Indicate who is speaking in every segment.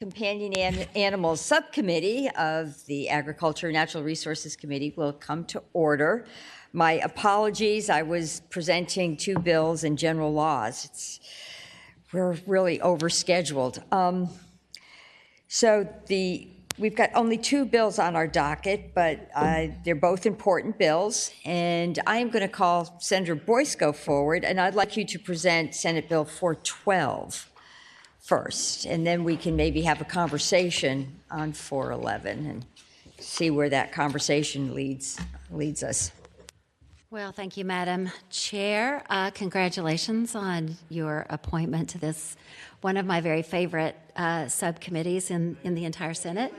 Speaker 1: Companion Animals Subcommittee of the Agriculture and Natural Resources Committee will come to order. My apologies, I was presenting two bills and general laws. We're really overscheduled. We've got only two bills on our docket, but they're both important bills, and I am going to call Senator Boysko forward, and I'd like you to present Senate Bill 412 first, and then we can maybe have a conversation on 411 and see where that conversation leads us.
Speaker 2: Well, thank you, Madam Chair. Congratulations on your appointment to this, one of my very favorite subcommittees in the entire Senate.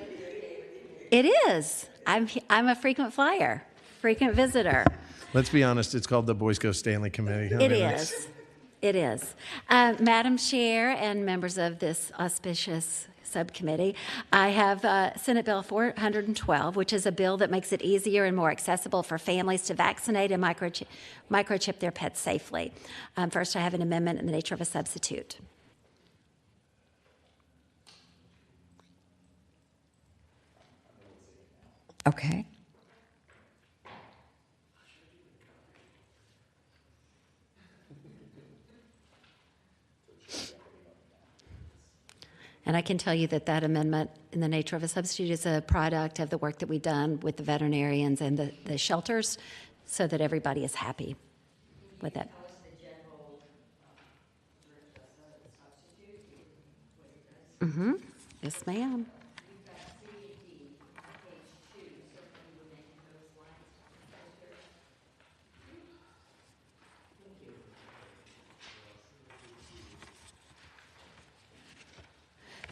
Speaker 2: It is. I'm a frequent flyer, frequent visitor.
Speaker 3: Let's be honest, it's called the Boysko Stanley Committee.
Speaker 2: It is. It is. Madam Chair and members of this auspicious subcommittee, I have Senate Bill 412, which is a bill that makes it easier and more accessible for families to vaccinate and microchip their pets safely. First, I have an amendment in the nature of a substitute.
Speaker 1: Okay.
Speaker 2: And I can tell you that that amendment in the nature of a substitute is a product of the work that we've done with the veterinarians and the shelters so that everybody is happy with it. Mm-hmm. Yes, ma'am.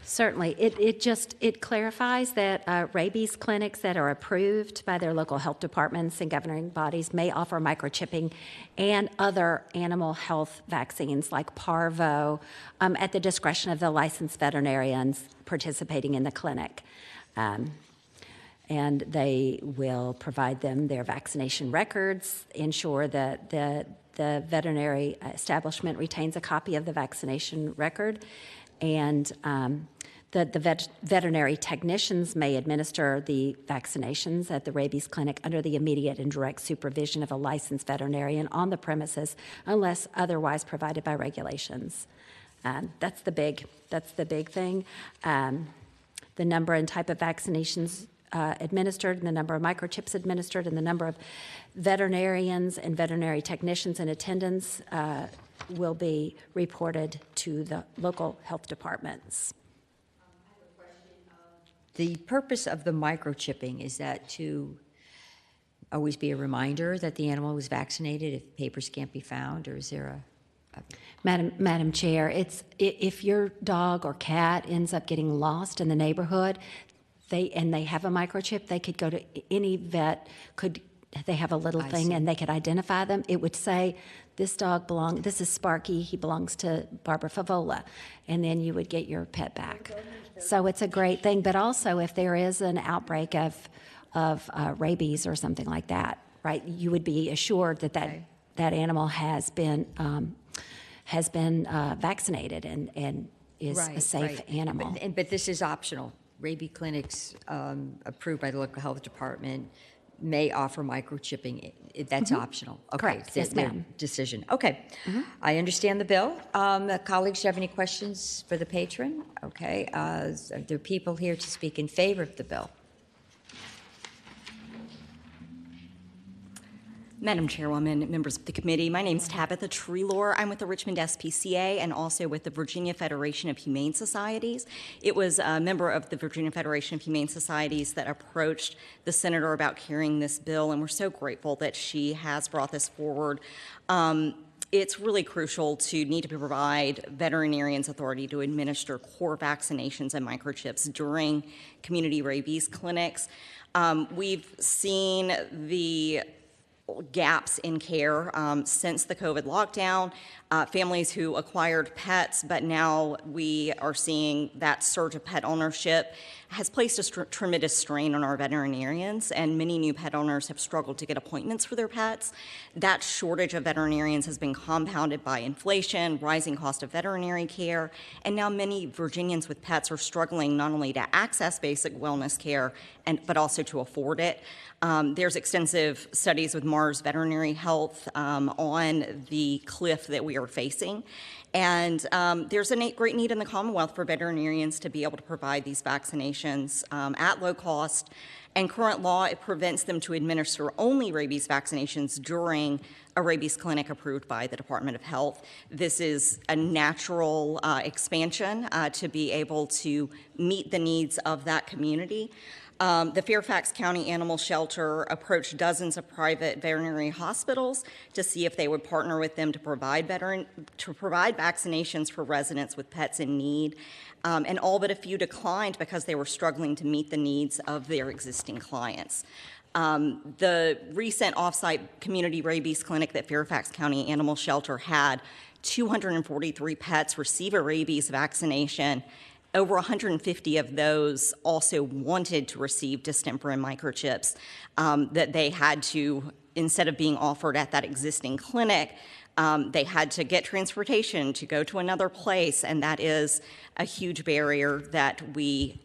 Speaker 2: Certainly. It clarifies that rabies clinics that are approved by their local health departments and governing bodies may offer microchipping and other animal health vaccines like parvo at the discretion of the licensed veterinarians participating in the clinic. And they will provide them their vaccination records, ensure that the veterinary establishment retains a copy of the vaccination record, and the veterinary technicians may administer the vaccinations at the rabies clinic under the immediate and direct supervision of a licensed veterinarian on the premises unless otherwise provided by regulations. That's the big thing. The number and type of vaccinations administered, and the number of microchips administered, and the number of veterinarians and veterinary technicians in attendance will be reported to the local health departments.
Speaker 1: I have a question. The purpose of the microchipping, is that to always be a reminder that the animal was vaccinated if papers can't be found, or is there a
Speaker 2: Madam Chair, it's if your dog or cat ends up getting lost in the neighborhood, they have a microchip, they could go to any vet, they have a little thing and they could identify them. It would say, this is Sparky, he belongs to Barbara Favola, and then you would get your pet back. So it's a great thing, but also if there is an outbreak of rabies or something like that, right, you would be assured that that animal has been vaccinated and is a safe animal.
Speaker 1: But this is optional. Rabies clinics approved by the local health department may offer microchipping. That's optional. Okay.
Speaker 2: Correct. Yes, ma'am.
Speaker 1: Decision. Okay. I understand the bill. Colleagues, do you have any questions for the patron? Okay. Are there people here to speak in favor of the bill?
Speaker 4: Madam Chairwoman, members of the committee, my name is Tabitha Treelor. I'm with the Richmond SPCA and also with the Virginia Federation of Humane Societies. It was a member of the Virginia Federation of Humane Societies that approached the senator about carrying this bill, and we're so grateful that she has brought this forward. It's really crucial to need to provide veterinarians authority to administer core vaccinations and microchips during community rabies clinics. We've seen the gaps in care since the COVID lockdown. Families who acquired pets, but now we are seeing that surge of pet ownership has placed a tremendous strain on our veterinarians, and many new pet owners have struggled to get appointments for their pets. That shortage of veterinarians has been compounded by inflation, rising cost of veterinary care, and now many Virginians with pets are struggling not only to access basic wellness care, but also to afford it. There's extensive studies with Mars Veterinary Health on the cliff that we are facing. And there's a great need in the Commonwealth for veterinarians to be able to provide these vaccinations at low cost. And current law, it prevents them to administer only rabies vaccinations during a rabies clinic approved by the Department of Health. This is a natural expansion to be able to meet the needs of that community. The Fairfax County Animal Shelter approached dozens of private veterinary hospitals to see if they would partner with them to provide vaccinations for residents with pets in need, and all but a few declined because they were struggling to meet the needs of their existing clients. The recent offsite community rabies clinic that Fairfax County Animal Shelter had 243 pets receive a rabies vaccination. Over 150 of those also wanted to receive distemper and microchips that they had to, instead of being offered at that existing clinic, they had to get transportation to go to another place, and that is a huge barrier that we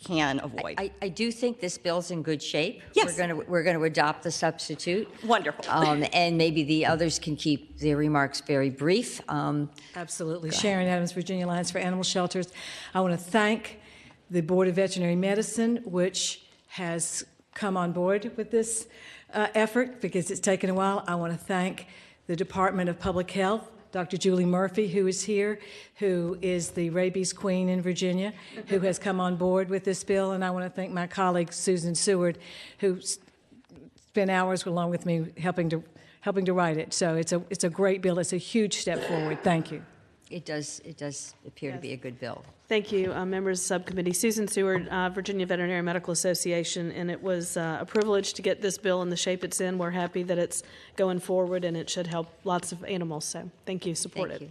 Speaker 4: can avoid.
Speaker 1: I do think this bill's in good shape.
Speaker 4: Yes.
Speaker 1: We're going to adopt the substitute.
Speaker 4: Wonderful.
Speaker 1: And maybe the others can keep their remarks very brief.
Speaker 5: Absolutely. Sharon Adams, Virginia Alliance for Animal Shelters. I want to thank the Board of Veterinary Medicine, which has come on board with this effort because it's taken a while. I want to thank the Department of Public Health, Dr. Julie Murphy, who is here, who is the rabies queen in Virginia, who has come on board with this bill. And I want to thank my colleague, Susan Seward, who spent hours along with me helping to write it. So it's a great bill. It's a huge step forward. Thank you.
Speaker 1: It does appear to be a good bill.
Speaker 6: Thank you, members of the subcommittee. Susan Seward, Virginia Veterinary Medical Association, and it was a privilege to get this bill in the shape it's in. We're happy that it's going forward, and it should help lots of animals. So thank you. Support
Speaker 1: Thank
Speaker 6: it.
Speaker 1: you.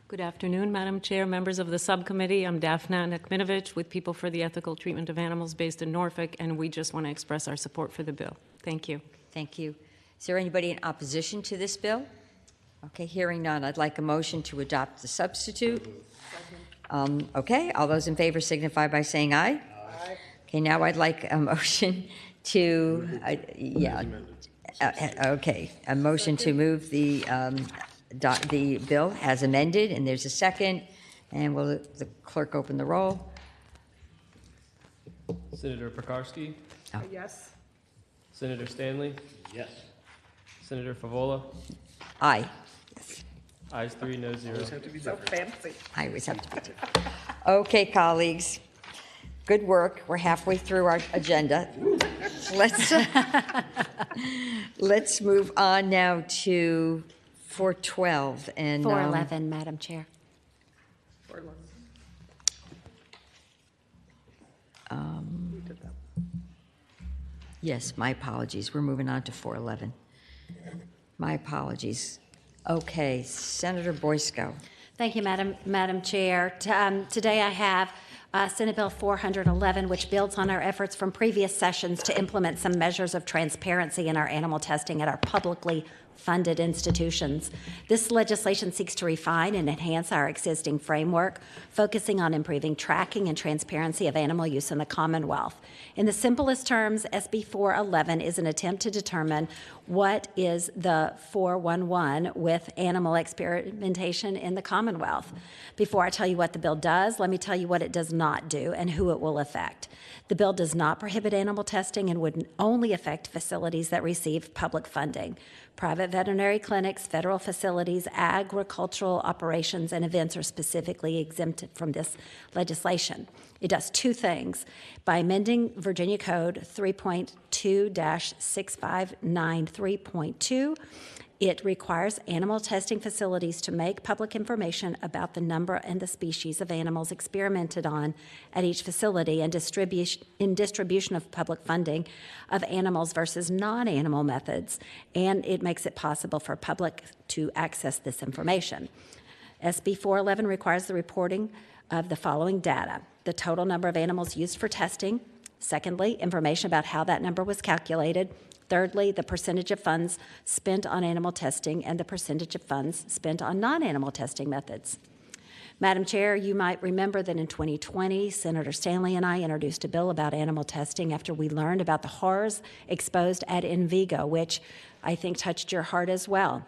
Speaker 7: Good afternoon, Madam Chair, members of the subcommittee. I'm Daphna Nakminovich with People for the Ethical Treatment of Animals based in Norfolk, and we just want to express our support for the bill. Thank you.
Speaker 1: Thank you. Is there anybody in opposition to this bill? Okay, hearing none, I'd like a motion to adopt the substitute. Okay, all those in favor signify by saying aye. Aye. Okay, now I'd like a motion to, okay, a motion to move the bill as amended, and there's a second. And will the clerk open the roll?
Speaker 8: Senator Pekarsky?
Speaker 5: Yes.
Speaker 8: Senator Stanley? Yes. Senator Favola?
Speaker 1: Aye.
Speaker 8: Ayes 3, no 0.
Speaker 5: So fancy.
Speaker 1: I always have to be different. Okay, colleagues, good work. We're halfway through our agenda. Let's move on now to 412 and
Speaker 2: 411, Madam Chair.
Speaker 1: Yes, my apologies. We're moving on to 411. My apologies. Okay, Senator Boysko.
Speaker 2: Thank you, Madam Chair. Today I have Senate Bill 411, which builds on our efforts from previous sessions to implement some measures of transparency in our animal testing at our publicly funded institutions. This legislation seeks to refine and enhance our existing framework, focusing on improving tracking and transparency of animal use in the Commonwealth. In the simplest terms, SB 411 is an attempt to determine what is the 411 with animal experimentation in the Commonwealth. Before I tell you what the bill does, let me tell you what it does not do and who it will affect. The bill does not prohibit animal testing and would only affect facilities that receive public funding. Private veterinary clinics, federal facilities, agricultural operations, and events are specifically exempted from this legislation. It does two things. By amending Virginia Code 3.2-6593.2, It requires animal testing facilities to make public information about the number and the species of animals experimented on at each facility and distribution of public funding of animals versus non-animal methods, and it makes it possible for public to access this information. SB 411 requires the reporting of the following data: the total number of animals used for testing. Secondly, information about how that number was calculated. Thirdly, the percentage of funds spent on animal testing and the percentage of funds spent on non-animal testing methods. Madam Chair, you might remember that in 2020, Senator Stanley and I introduced a bill about animal testing after we learned about the horrors exposed at Envigo, which I think touched your heart as well,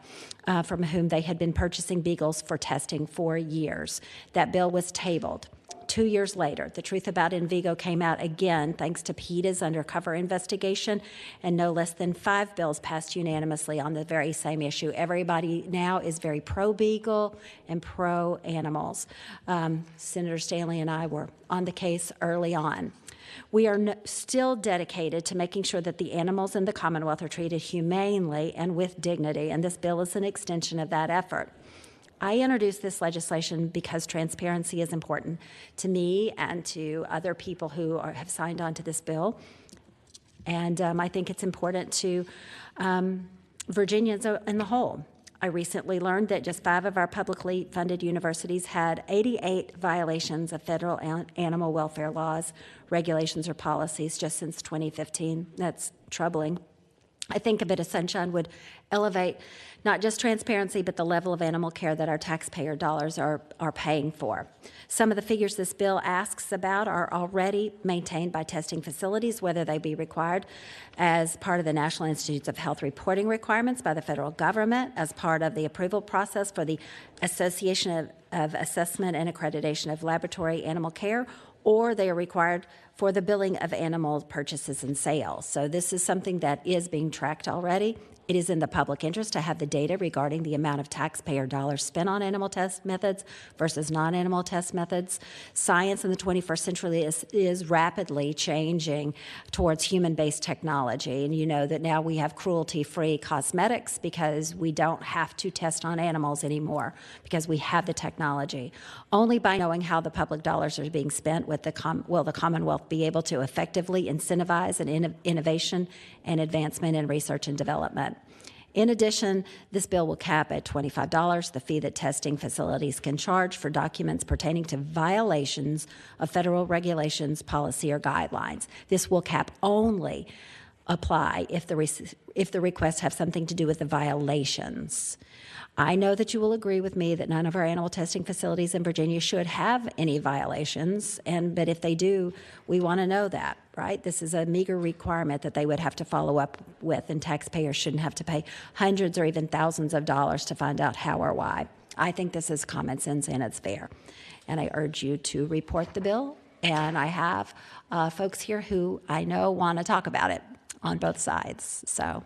Speaker 2: from whom they had been purchasing beagles for testing for years. That bill was tabled. 2 years later, the truth about Envigo came out again thanks to PETA's undercover investigation, and no less than 5 bills passed unanimously on the very same issue. Everybody now is very pro-beagle and pro-animals. Senator Stanley and I were on the case early on. We are still dedicated to making sure that the animals in the Commonwealth are treated humanely and with dignity, and this bill is an extension of that effort. I introduced this legislation because transparency is important to me and to other people who have signed on to this bill. And I think it's important to Virginians in the whole. I recently learned that just 5 of our publicly funded universities had 88 violations of federal animal welfare laws, regulations, or policies just since 2015. That's troubling. I think a bit of sunshine would elevate not just transparency, but the level of animal care that our taxpayer dollars are paying for. Some of the figures this bill asks about are already maintained by testing facilities, whether they be required as part of the National Institutes of Health reporting requirements by the federal government, as part of the approval process for the Association of Assessment and Accreditation of Laboratory Animal Care, or they are required for the billing of animal purchases and sales. So this is something that is being tracked already. It is in the public interest to have the data regarding the amount of taxpayer dollars spent on animal test methods versus non-animal test methods. Science in the 21st century is rapidly changing towards human-based technology. And you know that now we have cruelty-free cosmetics because we don't have to test on animals anymore because we have the technology. Only by knowing how the public dollars are being spent will the Commonwealth be able to effectively incentivize innovation and advancement in research and development. In addition, this bill will cap at $25 the fee that testing facilities can charge for documents pertaining to violations of federal regulations, policy, or guidelines. This will cap only apply if the requests have something to do with the violations. I know that you will agree with me that none of our animal testing facilities in Virginia should have any violations, but if they do, we want to know that, right? This is a meager requirement that they would have to follow up with, and taxpayers shouldn't have to pay hundreds or even thousands of dollars to find out how or why. I think this is common sense and it's fair. And I urge you to report the bill, and I have folks here who I know want to talk about it on both sides, so.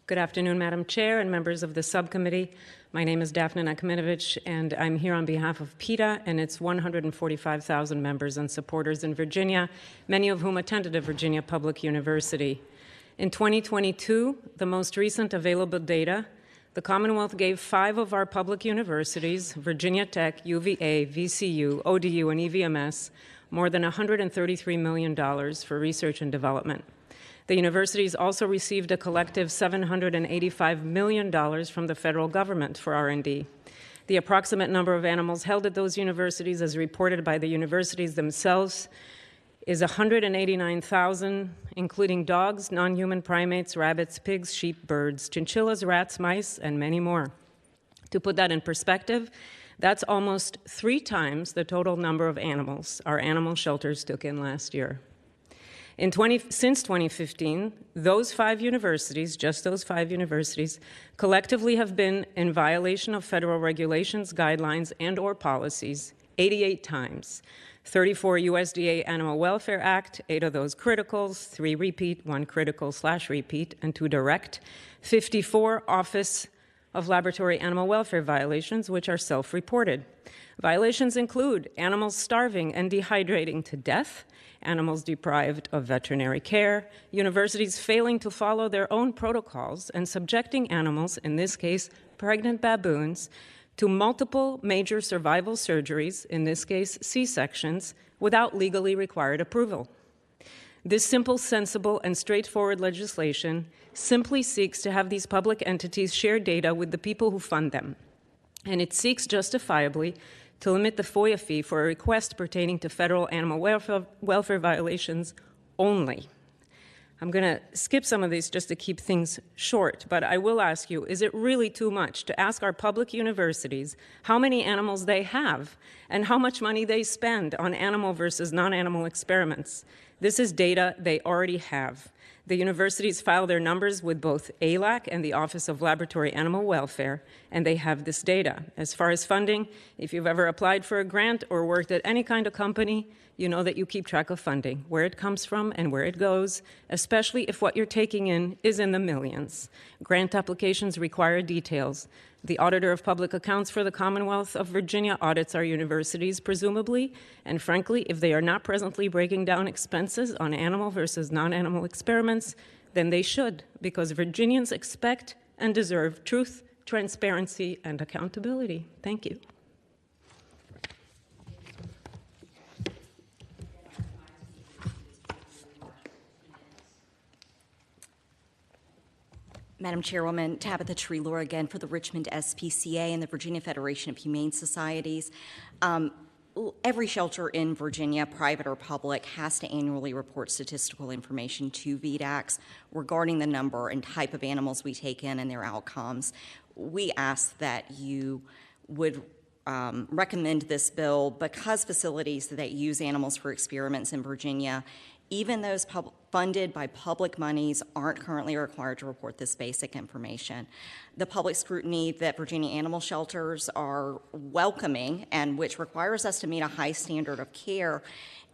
Speaker 7: Good afternoon, Madam Chair and members of the subcommittee. My name is Daphne Nakiminovich, and I'm here on behalf of PETA and its 145,000 members and supporters in Virginia, many of whom attended a Virginia public university. In 2022, the most recent available data, the Commonwealth gave 5 of our public universities, Virginia Tech, UVA, VCU, ODU, and EVMS, more than $133 million for research and development. The universities also received a collective $785 million from the federal government for R&D. The approximate number of animals held at those universities, as reported by the universities themselves, is 189,000, including dogs, non-human primates, rabbits, pigs, sheep, birds, chinchillas, rats, mice, and many more. To put that in perspective, that's almost 3 times the total number of animals our animal shelters took in last year. Since 2015, those 5 universities, just those 5 universities, collectively have been in violation of federal regulations, guidelines, and/or policies 88 times. 34 USDA Animal Welfare Act, 8 of those criticals, 3 repeat, 1 critical/repeat, and 2 direct. 54 Office of laboratory animal welfare violations, which are self-reported. Violations include animals starving and dehydrating to death, animals deprived of veterinary care, universities failing to follow their own protocols and subjecting animals, in this case pregnant baboons, to multiple major survival surgeries, in this case C-sections, without legally required approval. This simple, sensible, and straightforward legislation simply seeks to have these public entities share data with the people who fund them. And it seeks justifiably to limit the FOIA fee for a request pertaining to federal animal welfare violations only. I'm going to skip some of these just to keep things short, but I will ask you, is it really too much to ask our public universities how many animals they have and how much money they spend on animal versus non-animal experiments? This is data they already have. The universities file their numbers with both ALAC and the Office of Laboratory Animal Welfare, and they have this data. As far as funding, if you've ever applied for a grant or worked at any kind of company, you know that you keep track of funding, where it comes from and where it goes, especially if what you're taking in is in the millions. Grant applications require details. The Auditor of Public Accounts for the Commonwealth of Virginia audits our universities, presumably, and frankly, if they are not presently breaking down expenses on animal versus non-animal experiments, then they should, because Virginians expect and deserve truth, transparency, and accountability. Thank you.
Speaker 4: Madam Chairwoman, Tabitha Treelor again for the Richmond SPCA and the Virginia Federation of Humane Societies. Every shelter in Virginia, private or public, has to annually report statistical information to VDACS regarding the number and type of animals we take in and their outcomes. We ask that you would recommend this bill because facilities that use animals for experiments in Virginia, even those funded by public monies, aren't currently required to report this basic information. The public scrutiny that Virginia animal shelters are welcoming, and which requires us to meet a high standard of care,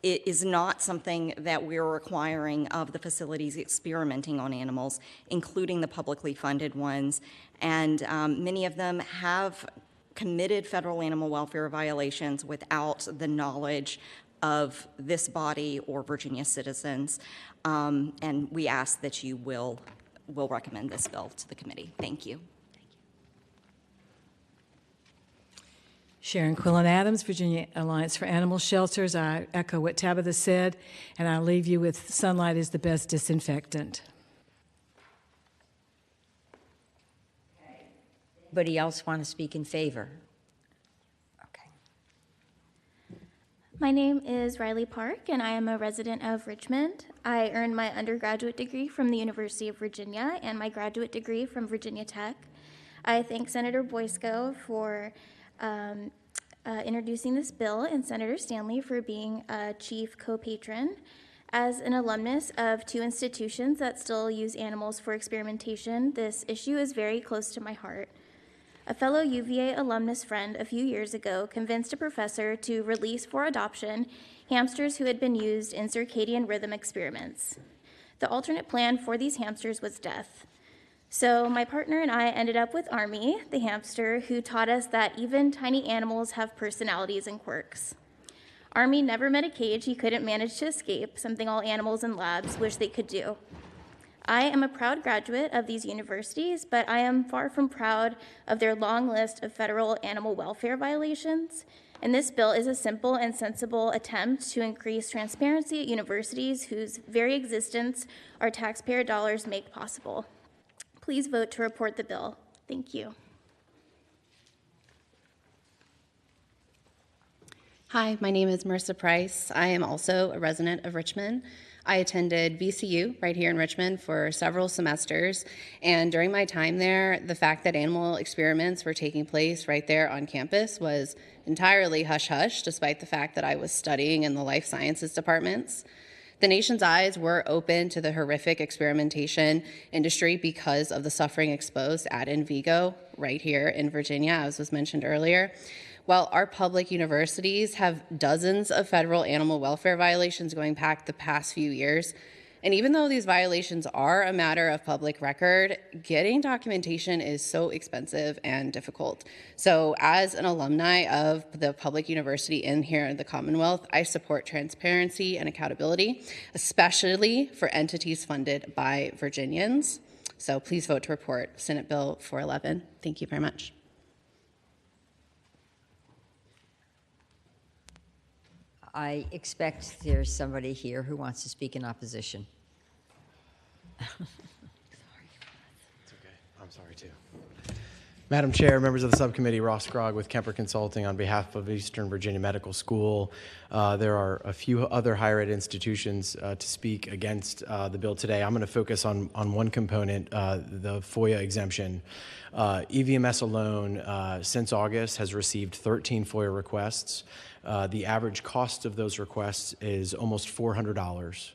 Speaker 4: it is not something that we're requiring of the facilities experimenting on animals, including the publicly funded ones. And many of them have committed federal animal welfare violations without the knowledge of this body or Virginia citizens, and we ask that you will recommend this bill to the committee. Thank you.
Speaker 5: Sharon Quillen Adams, Virginia Alliance for Animal Shelters. I echo what Tabitha said, and I leave you with sunlight is the best disinfectant.
Speaker 1: Anybody else want to speak in favor?
Speaker 9: My name is Riley Park, and I am a resident of Richmond. I earned my undergraduate degree from the University of Virginia and my graduate degree from Virginia Tech. I thank Senator Boysko for introducing this bill and Senator Stanley for being a chief co-patron. As an alumnus of two institutions that still use animals for experimentation, this issue is very close to my heart. A fellow UVA alumnus friend a few years ago convinced a professor to release for adoption hamsters who had been used in circadian rhythm experiments. The alternate plan for these hamsters was death. So my partner and I ended up with Army, the hamster, who taught us that even tiny animals have personalities and quirks. Army never met a cage he couldn't manage to escape, something all animals in labs wish they could do. I am a proud graduate of these universities, but I am far from proud of their long list of federal animal welfare violations. And this bill is a simple and sensible attempt to increase transparency at universities whose very existence our taxpayer dollars make possible. Please vote to report the bill. Thank you.
Speaker 10: Hi, my name is Marissa Price. I am also a resident of Richmond. I attended VCU right here in Richmond for several semesters, and during my time there, the fact that animal experiments were taking place right there on campus was entirely hush-hush, despite the fact that I was studying in the life sciences departments. The nation's eyes were open to the horrific experimentation industry because of the suffering exposed at Envigo right here in Virginia, as was mentioned earlier. While our public universities have dozens of federal animal welfare violations going back the past few years, And even though these violations are a matter of public record, getting documentation is so expensive and difficult. So as an alumni of the public university in here in the Commonwealth, I support transparency and accountability, especially for entities funded by Virginians. So please vote to report Senate Bill 411. Thank you very much.
Speaker 1: I expect there's somebody here who wants to speak in opposition.
Speaker 11: It's okay. I'm sorry too. Madam Chair, members of the subcommittee, Ross Grogg with Kemper Consulting on behalf of Eastern Virginia Medical School. There are a few other higher ed institutions to speak against the bill today. I'm going to focus on one component, the FOIA exemption. EVMS alone, since August, has received 13 FOIA requests. The average cost of those requests is almost $400.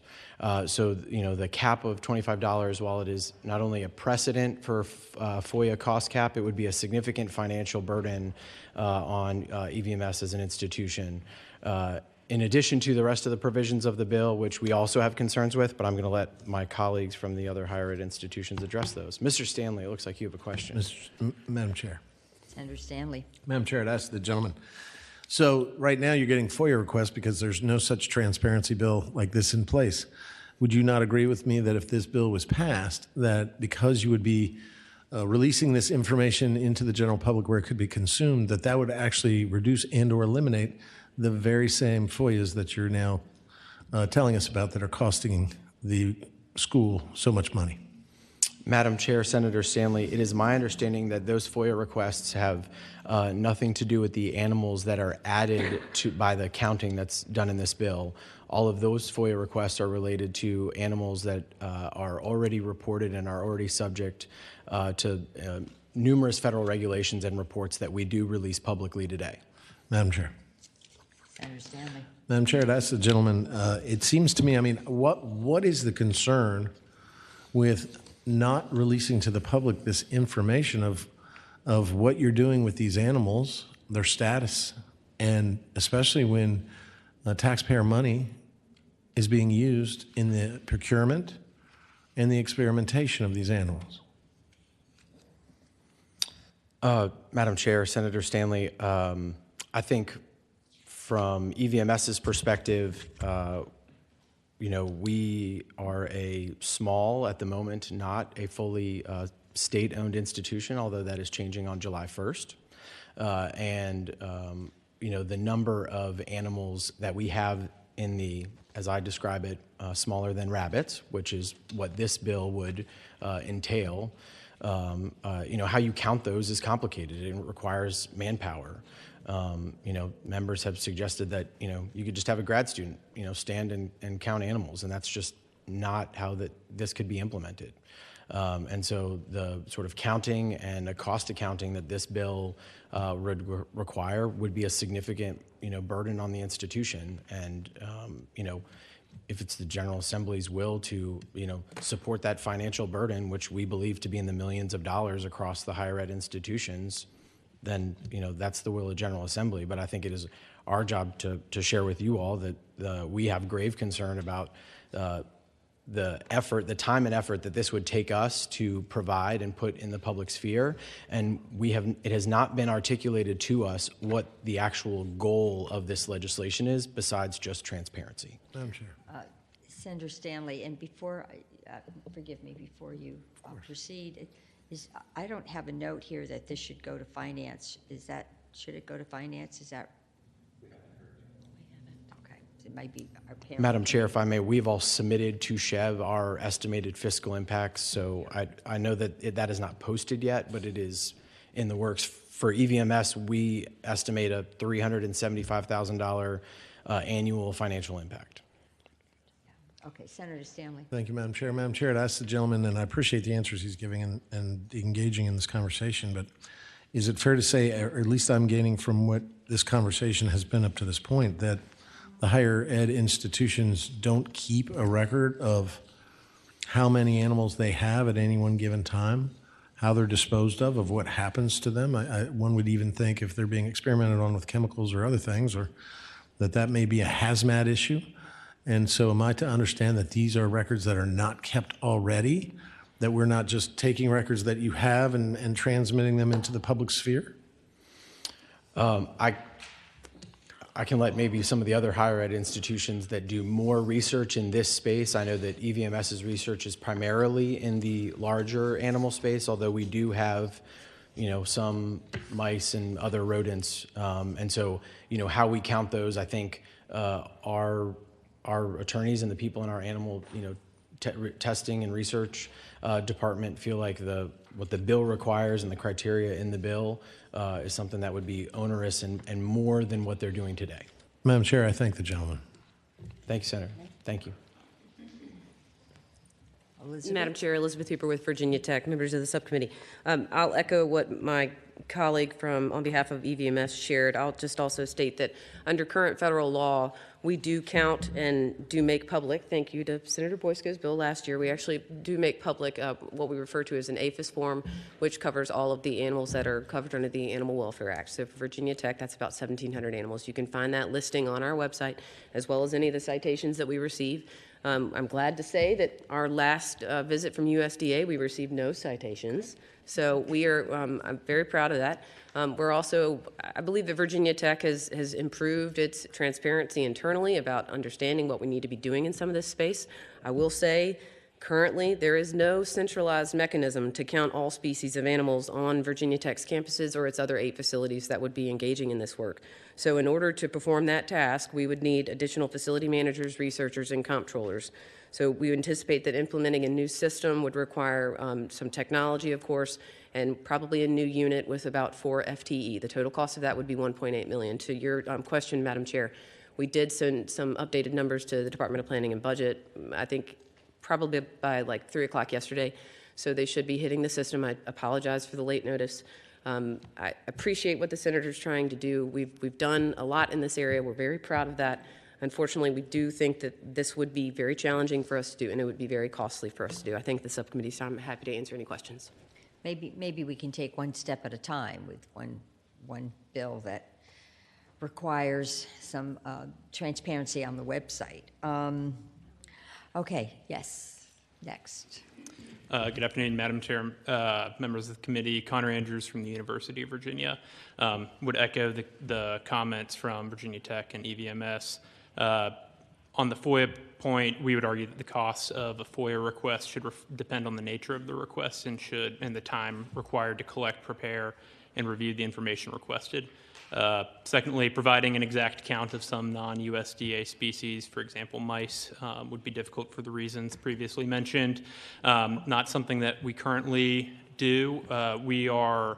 Speaker 11: So, the cap of $25, while it is not only a precedent for FOIA cost cap, it would be a significant financial burden on EVMS as an institution. In addition to the rest of the provisions of the bill, which we also have concerns with, but I'm going to let my colleagues from the other higher ed institutions address those. Mr. Stanley, it looks like you have a question.
Speaker 3: Madam Chair.
Speaker 1: Senator Stanley.
Speaker 3: Madam Chair, I'd ask the gentleman. So right now you're getting FOIA requests because there's no such transparency bill like this in place. Would you not agree with me that if this bill was passed, that because you would be releasing this information into the general public where it could be consumed, that would actually reduce and or eliminate the very same FOIAs that you're now telling us about that are costing the school so much money?
Speaker 11: Madam Chair, Senator Stanley, it is my understanding that those FOIA requests have nothing to do with the animals that are added to by the counting that's done in this bill. All of those FOIA requests are related to animals that are already reported and are already subject to numerous federal regulations and reports that we do release publicly today.
Speaker 3: Madam Chair.
Speaker 1: Senator Stanley.
Speaker 3: Madam Chair, to ask the gentleman, it seems to me, what is the concern with not releasing to the public this information of what you're doing with these animals, their status, and especially when taxpayer money is being used in the procurement and the experimentation of these animals?
Speaker 11: Madam Chair, Senator Stanley, I think from EVMS's perspective, we are a small, at the moment, not a fully state-owned institution, although that is changing on July 1st. The number of animals that we have in the, as I describe it, smaller than rabbits, which is what this bill would entail. How you count those is complicated. It requires manpower. Members have suggested that, you could just have a grad student, stand and count animals, and that's just not how this could be implemented. And so the sort of counting and a cost accounting that this bill would require would be a significant, burden on the institution. And, if it's the General Assembly's will to, support that financial burden, which we believe to be in the millions of dollars across the higher ed institutions, then that's the will of General Assembly. But I think it is our job to share with you all that we have grave concern about the effort, the time and effort that this would take us to provide and put in the public sphere. And it has not been articulated to us what the actual goal of this legislation is besides just transparency.
Speaker 3: Madam Chair.
Speaker 1: Senator Stanley, and before, forgive me, before you proceed, I don't have a note here that this should go to finance. Should it go to finance? Is that? We haven't. Okay. So it might be our parent.
Speaker 11: Madam Chair, if I may, we've all submitted to Chev our estimated fiscal impacts. So I know that that is not posted yet, but it is in the works. For EVMS, we estimate a $375,000 annual financial impact.
Speaker 1: Okay, Senator Stanley.
Speaker 3: Thank you, Madam Chair. Madam Chair, I'd ask the gentleman, and I appreciate the answers he's giving and engaging in this conversation, but is it fair to say, or at least I'm gaining from what this conversation has been up to this point, that the higher ed institutions don't keep a record of how many animals they have at any one given time, how they're disposed of what happens to them? One would even think if they're being experimented on with chemicals or other things, or that may be a hazmat issue. And so am I to understand that these are records that are not kept already, that we're not just taking records that you have and transmitting them into the public sphere?
Speaker 11: I can let maybe some of the other higher ed institutions that do more research in this space. I know that EVMS's research is primarily in the larger animal space, although we do have, some mice and other rodents. And so, how we count those, I think our attorneys and the people in our animal, testing and research department feel like what the bill requires and the criteria in the bill is something that would be onerous and more than what they're doing today.
Speaker 3: Madam Chair, I thank the gentleman.
Speaker 11: Thank you, Senator. Thank you.
Speaker 12: Madam Chair, Elizabeth Hooper with Virginia Tech, members of the subcommittee. I'll echo what my colleague on behalf of EVMS shared. I'll just also state that under current federal law, we do count and do make public, thank you to Senator Boysko's bill last year, we actually do make public what we refer to as an APHIS form, which covers all of the animals that are covered under the Animal Welfare Act. So for Virginia Tech, that's about 1,700 animals. You can find that listing on our website, as well as any of the citations that we receive. I'm glad to say that our last visit from USDA, we received no citations. So we are, I'm very proud of that. We're also, I believe that Virginia Tech has improved its transparency internally about understanding what we need to be doing in some of this space. I will say, currently, there is no centralized mechanism to count all species of animals on Virginia Tech's campuses or its other 8 facilities that would be engaging in this work. So in order to perform that task, we would need additional facility managers, researchers, and comptrollers. So we anticipate that implementing a new system would require some technology, of course, and probably a new unit with about 4 FTE. The total cost of that would be $1.8 million. To your question, Madam Chair, we did send some updated numbers to the Department of Planning and Budget, I think probably by like 3 o'clock yesterday. So they should be hitting the system. I apologize for the late notice. I appreciate what the senator's trying to do. We've done a lot in this area. We're very proud of that. Unfortunately, we do think that this would be very challenging for us to do, and it would be very costly for us to do. I think the subcommittee's I'm happy to answer any questions.
Speaker 1: Maybe we can take one step at a time with one bill that requires some transparency on the website. Okay, yes, next.
Speaker 8: Good afternoon, Madam Chair, members of the committee. Connor Andrews from the University of Virginia. Would echo the comments from Virginia Tech and EVMS. On the FOIA point, we would argue that the cost of a FOIA request should depend on the nature of the request and the time required to collect, prepare, and review the information requested. Secondly, providing an exact count of some non-USDA species, for example, mice, would be difficult for the reasons previously mentioned. Not something that we currently do. We are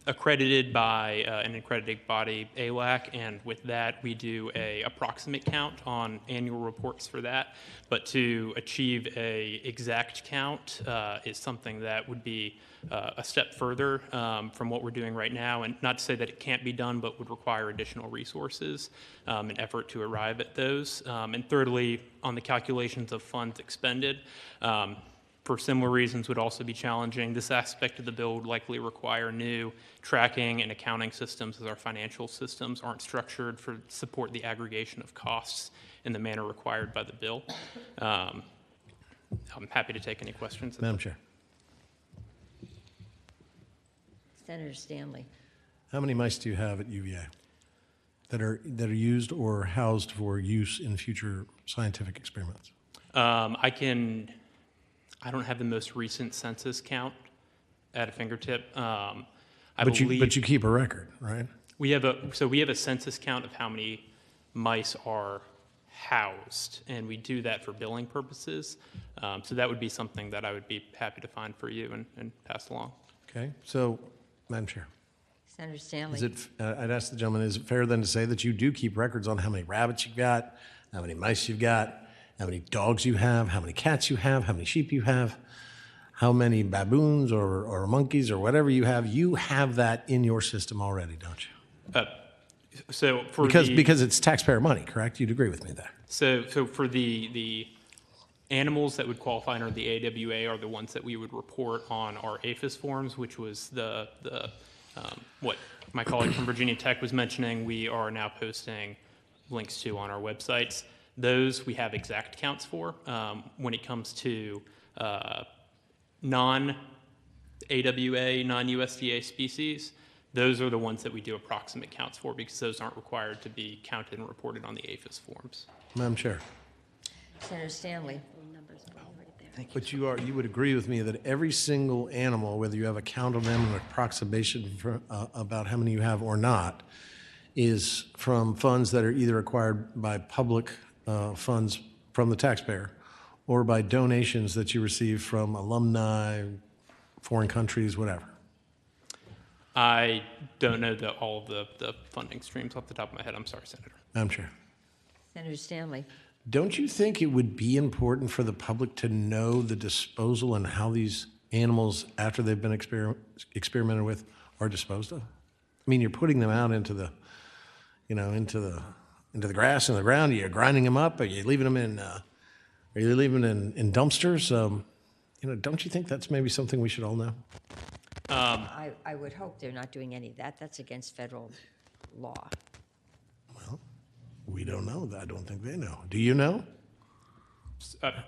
Speaker 8: accredited by an accrediting body, ALAC, and with that we do a approximate count on annual reports for that. But to achieve a exact count is something that would be a step further from what we're doing right now, and not to say that it can't be done, but would require additional resources and effort to arrive at those. And thirdly, on the calculations of funds expended, for similar reasons would also be challenging. This aspect of the bill would likely require new tracking and accounting systems, as our financial systems aren't structured to support the aggregation of costs in the manner required by the bill. I'm happy to take any questions.
Speaker 3: Madam Chair.
Speaker 1: Senator Stanley.
Speaker 3: How many mice do you have at UVA that are used or housed for use in future scientific experiments?
Speaker 8: I don't have the most recent census count at a fingertip.
Speaker 3: But you keep a record, right?
Speaker 8: We have a census count of how many mice are housed, and we do that for billing purposes. So that would be something that I would be happy to find for you and pass along.
Speaker 3: Okay. So, Madam Chair.
Speaker 1: Senator Stanley.
Speaker 3: I'd ask the gentleman, is it fair then to say that you do keep records on how many rabbits you've got, how many mice you've got, how many dogs you have, how many cats you have, how many sheep you have, how many baboons or monkeys or whatever you have that in your system already, don't you? Because it's taxpayer money, correct? You'd agree with me there.
Speaker 8: So for the animals that would qualify under the AWA are the ones that we would report on our APHIS forms, which was what my colleague from Virginia Tech was mentioning. We are now posting links to on our websites. Those we have exact counts for. When it comes to non-AWA, non-USDA species, those are the ones that we do approximate counts for because those aren't required to be counted and reported on the APHIS forms.
Speaker 3: Madam Chair.
Speaker 1: Senator Stanley.
Speaker 3: But you would agree with me that every single animal, whether you have a count of them and an approximation for, about how many you have or not, is from funds that are either acquired by public funds from the taxpayer or by donations that you receive from alumni, foreign countries, whatever.
Speaker 8: I don't know all of the funding streams off the top of my head. I'm sorry, Senator.
Speaker 3: Madam Chair.
Speaker 1: Senator Stanley.
Speaker 3: Don't you think it would be important for the public to know the disposal and how these animals, after they've been experimented with, are disposed of? I mean, you're putting them out into the, into the grass and the ground. You're grinding them up. Are you leaving them in dumpsters? Don't you think that's maybe something we should all know?
Speaker 1: I would hope they're not doing any of that. That's against federal law.
Speaker 3: Well, we don't know. I don't think they know. Do you know?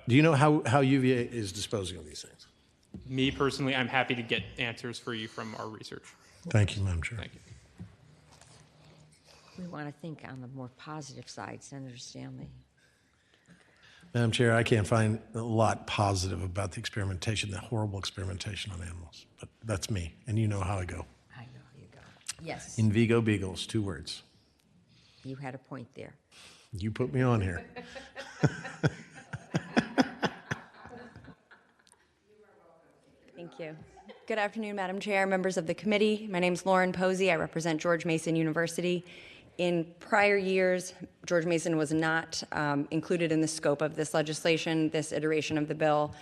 Speaker 3: Do you know how UVA is disposing of these things?
Speaker 8: Me personally, I'm happy to get answers for you from our research.
Speaker 3: Thank you, Madam Chair.
Speaker 8: Thank you.
Speaker 1: We want to think on the more positive side, Senator Stanley.
Speaker 3: Madam Chair, I can't find a lot positive about the experimentation, the horrible experimentation on animals. But that's me, and you know how I go.
Speaker 1: I know how you go. Yes,
Speaker 3: In vigo beagles, 2 words.
Speaker 1: you had a point there.
Speaker 3: You put me on here.
Speaker 13: Thank you. Good afternoon, Madam Chair, members of the committee. My name is Lauren Posey. I represent George Mason University. In prior years, George Mason was not included in the scope of this legislation. This iteration of the bill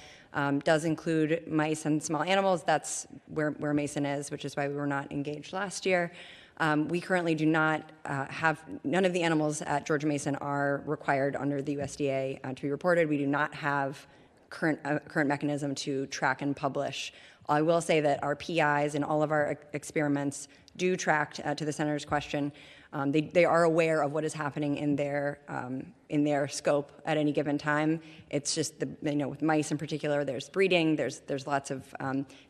Speaker 13: does include mice and small animals. That's where Mason is, which is why we were not engaged last year. We currently do not none of the animals at George Mason are required under the USDA to be reported. We do not have current mechanism to track and publish. I will say that our PIs in all of our experiments do track, to the senator's question. They are aware of what is happening in their scope at any given time. It's just with mice in particular, there's breeding, there's lots of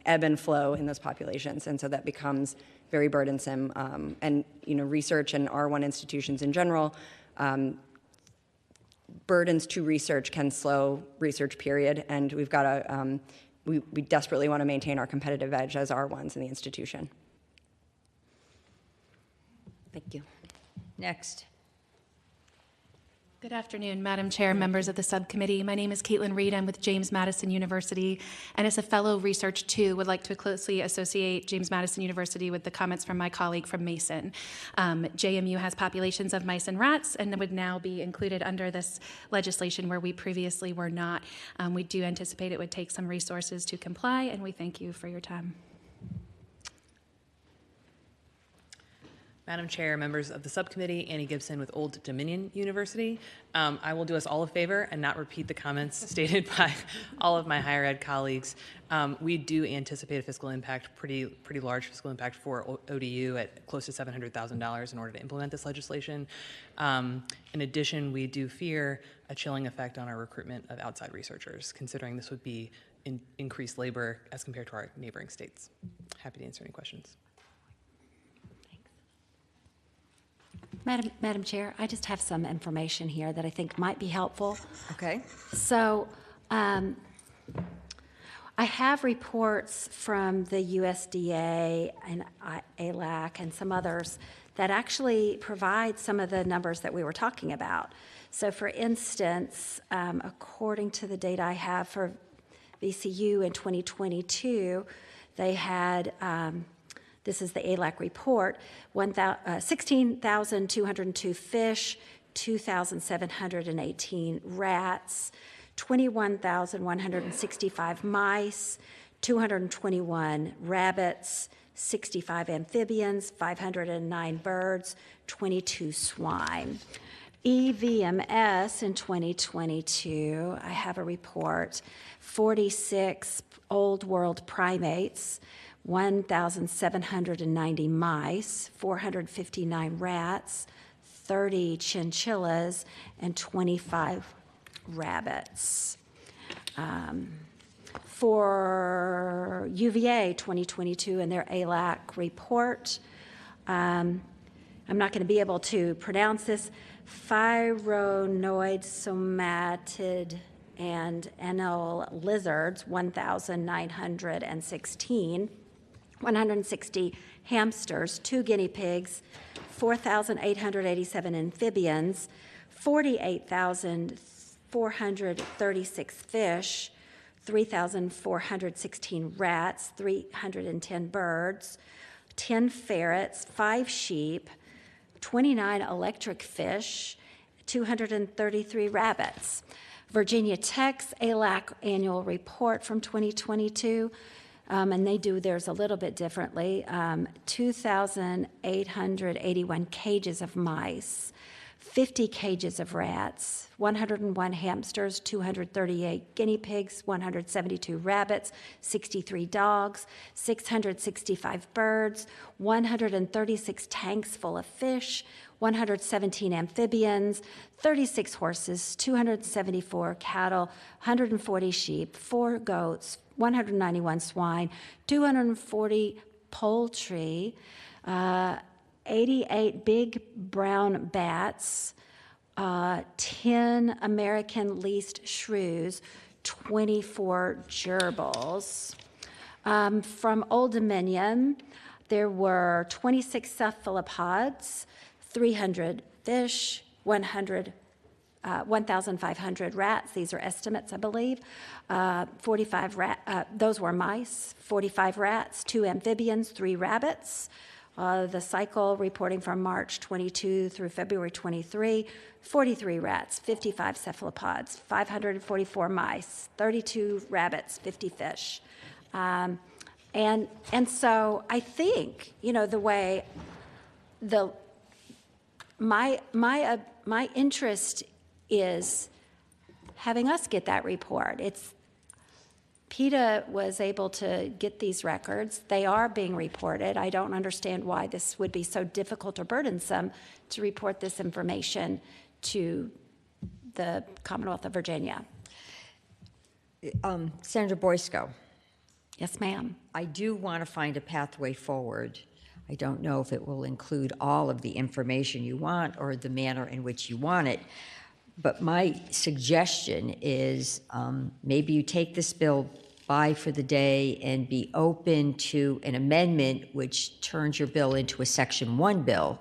Speaker 13: ebb and flow in those populations, and so that becomes very burdensome. And research and R1 institutions in general, burdens to research can slow research, period. And we've got to we desperately want to maintain our competitive edge as R1s in the institution. Thank you.
Speaker 1: Next.
Speaker 14: Good afternoon, Madam Chair, members of the subcommittee. My name is Caitlin Reed. I'm with James Madison University, and as a fellow research too, would like to closely associate James Madison University with the comments from my colleague from Mason. JMU has populations of mice and rats, and would now be included under this legislation where we previously were not. We do anticipate it would take some resources to comply, and we thank you for your time.
Speaker 15: Madam Chair, members of the subcommittee, Annie Gibson with Old Dominion University. I will do us all a favor and not repeat the comments stated by all of my higher ed colleagues. We do anticipate a fiscal impact, pretty large fiscal impact for ODU at close to $700,000 in order to implement this legislation. In addition, we do fear a chilling effect on our recruitment of outside researchers, considering this would be increased labor as compared to our neighboring states. Happy to answer any questions.
Speaker 2: Madam Chair, I just have some information here that I think might be helpful.
Speaker 1: Okay.
Speaker 2: So I have reports from the USDA and ALAC and some others that actually provide some of the numbers that we were talking about. So for instance, according to the data I have for VCU in 2022, they had this is the ALAC report, 16,202 fish, 2,718 rats, 21,165 mice, 221 rabbits, 65 amphibians, 509 birds, 22 swine. EVMS in 2022, I have a report, 46 old world primates, 1,790 mice, 459 rats, 30 chinchillas, and 25 rabbits. For UVA 2022 in their ALAC report, I'm not going to be able to pronounce this, phyronoid somatid and anal lizards, 1,916, 160 hamsters, 2 guinea pigs, 4,887 amphibians, 48,436 fish, 3,416 rats, 310 birds, 10 ferrets, 5 sheep, 29 electric fish, 233 rabbits. Virginia Tech's ALAC annual report from 2022, and they do theirs a little bit differently, 2,881 cages of mice, 50 cages of rats, 101 hamsters, 238 guinea pigs, 172 rabbits, 63 dogs, 665 birds, 136 tanks full of fish, 117 amphibians, 36 horses, 274 cattle, 140 sheep, 4 goats, 191 swine, 240 poultry, 88 big brown bats, 10 American least shrews, 24 gerbils. From Old Dominion, there were 26 cephalopods, 300 fish, 1,500 rats. These are estimates, I believe. 45 those were mice, 45 rats, 2 amphibians, 3 rabbits. The cycle reporting from March 22 through February 23, 43 rats, 55 cephalopods, 544 mice, 32 rabbits, 50 fish. And so I think, you know, the way my interest is having us get that report. PETA was able to get these records. They are being reported. I don't understand why this would be so difficult or burdensome to report this information to the Commonwealth of Virginia.
Speaker 1: Senator Boysko.
Speaker 2: Yes, ma'am.
Speaker 1: I do want to find a pathway forward. I don't know if it will include all of the information you want or the manner in which you want it. But my suggestion is maybe you take this bill by for the day and be open to an amendment which turns your bill into a Section 1 bill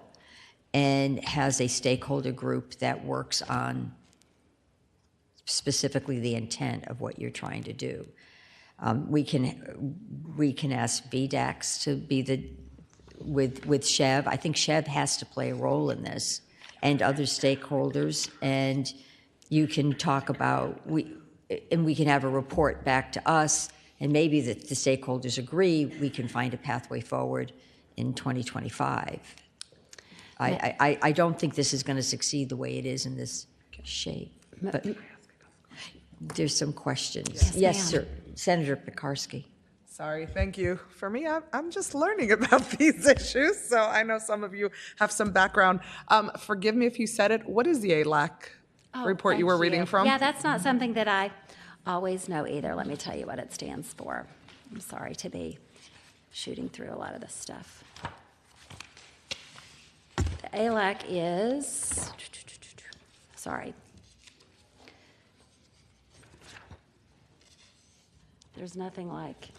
Speaker 1: and has a stakeholder group that works on specifically the intent of what you're trying to do. We can ask VDAX to be with Chev. I think Chev has to play a role in this, and other stakeholders, and you can talk about, we can have a report back to us, and maybe the stakeholders agree, we can find a pathway forward in 2025. I don't think this is going to succeed the way it is in this shape, but there's some questions. Yes, sir. Senator Pekarsky.
Speaker 16: Sorry, thank you. For me, I'm just learning about these issues, so I know some of you have some background. Forgive me if you said it. What is the ALAC report you were reading from?
Speaker 2: Yeah, that's not something that I always know either. Let me tell you what it stands for. I'm sorry to be shooting through a lot of this stuff. The ALAC is, sorry. There's nothing like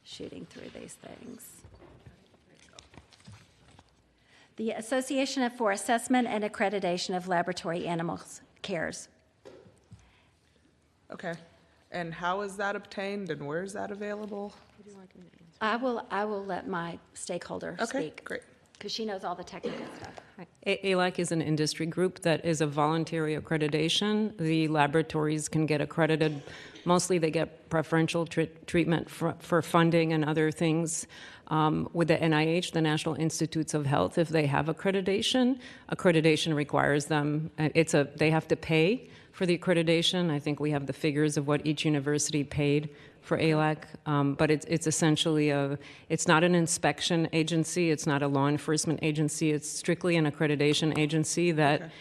Speaker 2: shooting through these things. The Association for Assessment and Accreditation of Laboratory Animals cares.
Speaker 16: Okay. And how is that obtained and where is that available?
Speaker 2: I will let my stakeholder speak.
Speaker 16: Okay, great.
Speaker 2: Because she knows all the technical stuff.
Speaker 7: ALAC is an industry group that is a voluntary accreditation. The laboratories can get accredited. Mostly they get preferential treatment for funding and other things with the NIH, the National Institutes of Health. If they have accreditation, accreditation requires them. They have to pay for the accreditation. I think we have the figures of what each university paid for ALAC, but it's essentially it's not an inspection agency, it's not a law enforcement agency, it's strictly an accreditation agency that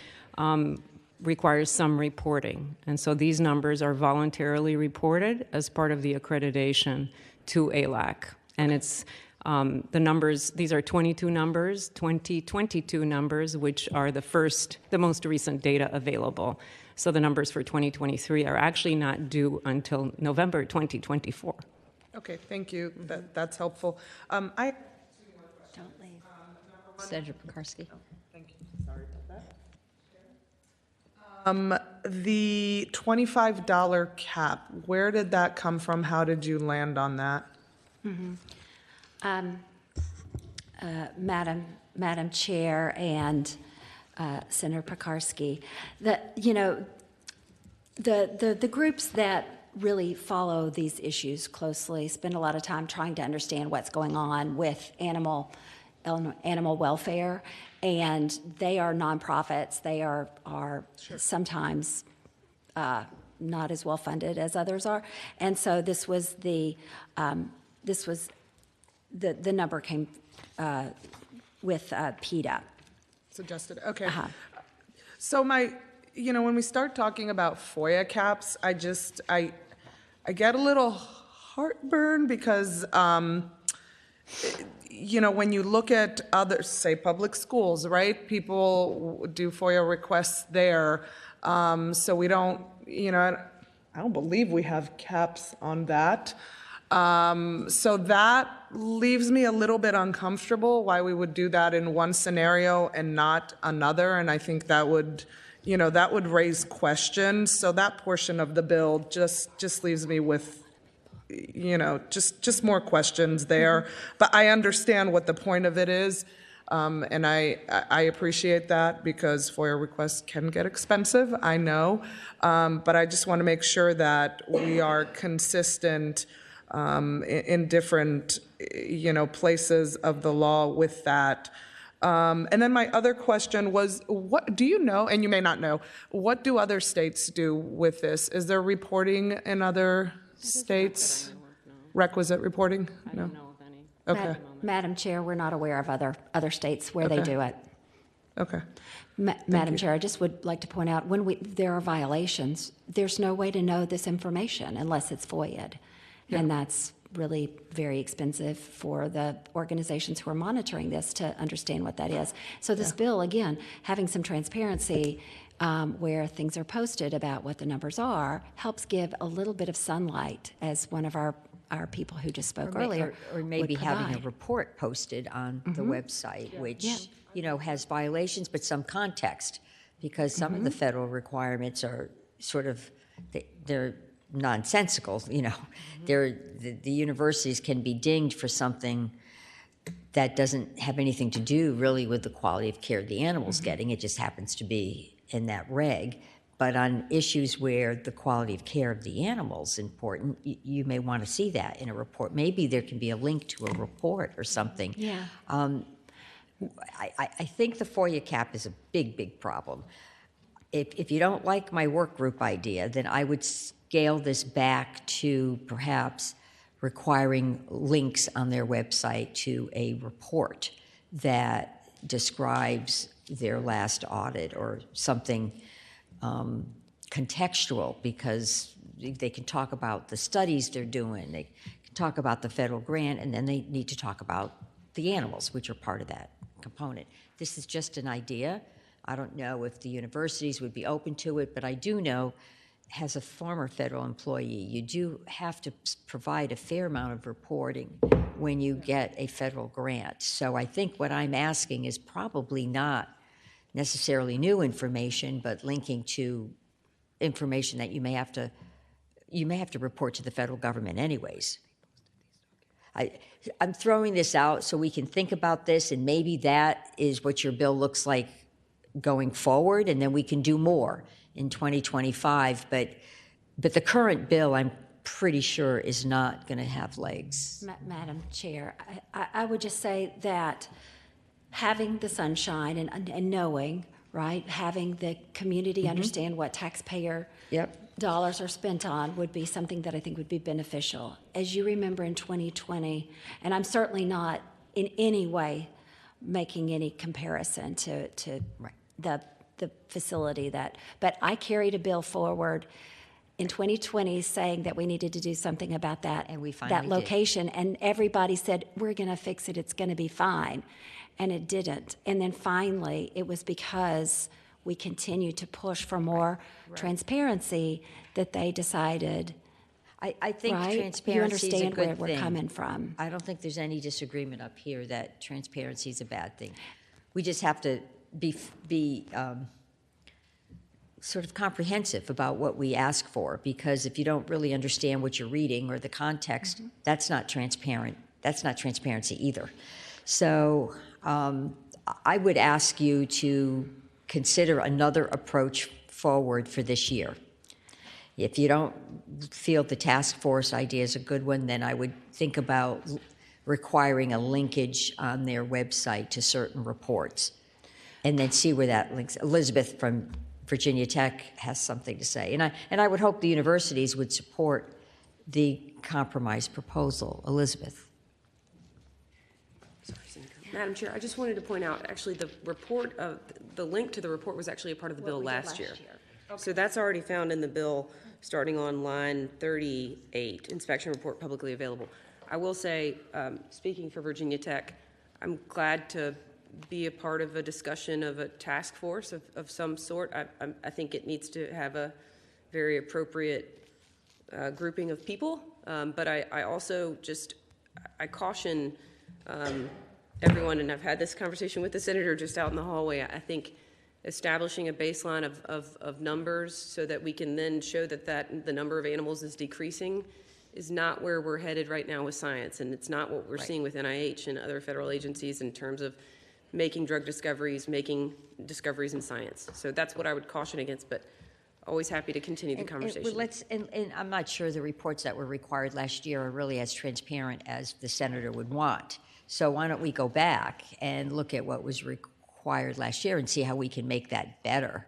Speaker 7: requires some reporting. And so these numbers are voluntarily reported as part of the accreditation to ALAC. And it's the numbers, these are 2022 numbers, which are the most recent data available. So the numbers for 2023 are actually not due until November 2024.
Speaker 16: Okay, thank you. That's helpful.
Speaker 2: Don't leave.
Speaker 1: Senator Pekarsky.
Speaker 16: Thank you. Sorry about that. The $25 cap, where did that come from? How did you land on that?
Speaker 2: Madam Chair and Senator Pekarsky, the groups that really follow these issues closely spend a lot of time trying to understand what's going on with animal welfare, and they are nonprofits. They are sometimes not as well funded as others are, and so this was the number came with PETA.
Speaker 16: Suggested, okay. So when we start talking about FOIA caps, I get a little heartburn because, when you look at others, say public schools, right? People do FOIA requests there. So we don't, I don't believe we have caps on that. So that leaves me a little bit uncomfortable why we would do that in one scenario and not another. And I think that would raise questions. So that portion of the bill just leaves me with, just more questions there. But I understand what the point of it is. And I appreciate that because FOIA requests can get expensive, I know. But I just want to make sure that we are consistent in different, places of the law with that. And then my other question was, what do you know, and you may not know, what do other states do with this? Is there reporting in other states? Requisite reporting?
Speaker 7: I don't know of any.
Speaker 16: Okay.
Speaker 2: Madam Chair, we're not aware of other states where they do it.
Speaker 16: Okay.
Speaker 2: Madam Chair, I just would like to point out, when there are violations, there's no way to know this information unless it's FOIA'd. Yeah. And that's really very expensive for the organizations who are monitoring this to understand what that is. So this bill, again, having some transparency where things are posted about what the numbers are, helps give a little bit of sunlight, as one of our people who just spoke earlier
Speaker 1: or maybe
Speaker 2: would
Speaker 1: having a
Speaker 2: provide.
Speaker 1: report posted on the website, which has violations but some context, because some of the federal requirements are sort of they're nonsensical. The universities can be dinged for something that doesn't have anything to do really with the quality of care the animal's getting. It just happens to be in that reg. But on issues where the quality of care of the animal's important, you may want to see that in a report. Maybe there can be a link to a report or something.
Speaker 2: Yeah.
Speaker 1: I think the FOIA cap is a big, big problem. If you don't like my work group idea, then I would scale this back to perhaps requiring links on their website to a report that describes their last audit or something contextual, because they can talk about the studies they're doing, they can talk about the federal grant, and then they need to talk about the animals, which are part of that component. This is just an idea. I don't know if the universities would be open to it, but I do know, as a former federal employee, you do have to provide a fair amount of reporting when you get a federal grant. So I think what I'm asking is probably not necessarily new information, but linking to information that you may have to report to the federal government anyways. I'm throwing this out so we can think about this, and maybe that is what your bill looks like going forward, and then we can do more in 2025. But the current bill, I'm pretty sure, is not going to have legs.
Speaker 2: Madam Chair, I would just say that having the sunshine and knowing, right, having the community understand what taxpayer dollars are spent on would be something that I think would be beneficial. As you remember in 2020, and I'm certainly not in any way making any comparison to the facility but I carried a bill forward in 2020 saying that we needed to do something about that,
Speaker 1: and we finally
Speaker 2: that location, and everybody said, we're going to fix it, it's going to be fine, and it didn't. And then finally, it was because we continued to push for more transparency that they decided.
Speaker 1: I think
Speaker 2: right?
Speaker 1: transparency is a good
Speaker 2: You understand where
Speaker 1: thing.
Speaker 2: we're coming from.
Speaker 1: I don't think there's any disagreement up here that transparency is a bad thing. We just have to be sort of comprehensive about what we ask for, because if you don't really understand what you're reading or the context, that's not transparent. That's not transparency either. So I would ask you to consider another approach forward for this year. If you don't feel the task force idea is a good one, then I would think about requiring a linkage on their website to certain reports, and then see where that links. Elizabeth from Virginia Tech has something to say, and I would hope the universities would support the compromise proposal. Elizabeth.
Speaker 12: Sorry, Senator. Madam Chair, I just wanted to point out, actually, the link to the report was actually a part of the bill last year. Okay. So that's already found in the bill, starting on line 38, inspection report publicly available. I will say, speaking for Virginia Tech, I'm glad to be a part of a discussion of a task force of some sort. I think it needs to have a very appropriate grouping of people, but I also I caution everyone, and I've had this conversation with the senator just out in the hallway. I think establishing a baseline of numbers so that we can then show that the number of animals is decreasing is not where we're headed right now with science, and it's not what we're seeing with NIH and other federal agencies in terms of making drug discoveries, making discoveries in science. So that's what I would caution against, but always happy to continue the conversation.
Speaker 1: And I'm not sure the reports that were required last year are really as transparent as the senator would want. So why don't we go back and look at what was required last year and see how we can make that better?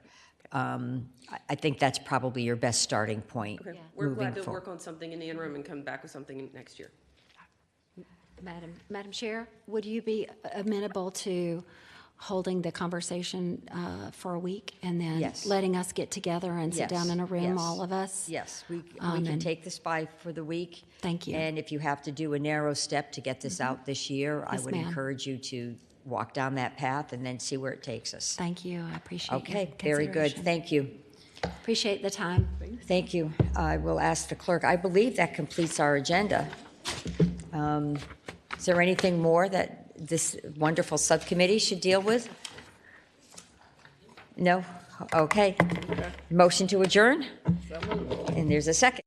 Speaker 1: I think that's probably your best starting point.
Speaker 12: Okay. We're glad to work on something in the interim and come back with something next year.
Speaker 2: Madam Chair, would you be amenable to holding the conversation for a week and then letting us get together and sit down in a room, all of us?
Speaker 1: Yes, we can take this by for the week.
Speaker 2: Thank you.
Speaker 1: And if you have to do a narrow step to get this out this year, I would encourage you to walk down that path and then see where it takes us.
Speaker 2: Thank you. I appreciate it.
Speaker 1: Okay, very good. Thank you.
Speaker 2: Appreciate the time.
Speaker 1: Thank you. I will ask the clerk. I believe that completes our agenda. Is there anything more that this wonderful subcommittee should deal with? No? Okay. Motion to adjourn? And there's a second.